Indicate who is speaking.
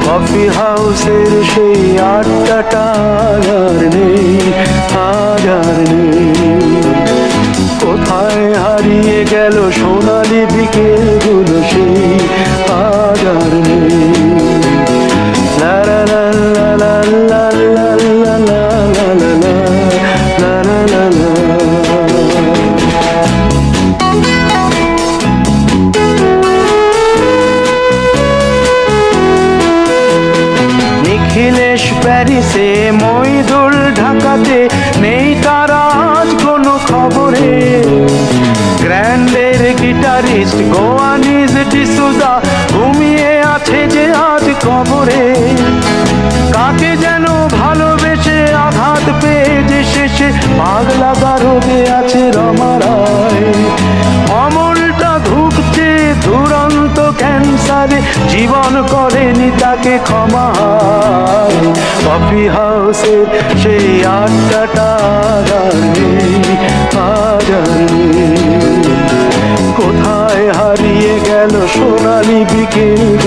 Speaker 1: Coffee হাউসের সেই আড্ডাটা আর নেই, আজ আর নেই। কোথায় হারিয়ে গেল সোনালি বিকেলগুলো সেই আজ আর নেই। লা লা লা লা লা লা লা লা লা লা লা লা লা লা। নিখিলেশ প্যারিসে, মইদুল ঢাকাতে, নেই তারা আজ কোনো খবরে। গ্র্যান্ডের গিটারিস্ট গোয়ানিজ ডিসুজা ঘুমিয়ে আছে যে আজ কবরে। কাকে যেন ভালোবেসে আঘাত পেয়ে যে শেষে পাগলা গারদে আছে রমা রায়। অমলটা ধুকছে দুরন্ত ক্যান্সারে, জীবন করেনি তাকে ক্ষমা। কফি হাউসের সেই আড্ডাটা আর নেই, আজ আর নেই। কোথায় হারিয়ে গেল সোনালি বিকেল।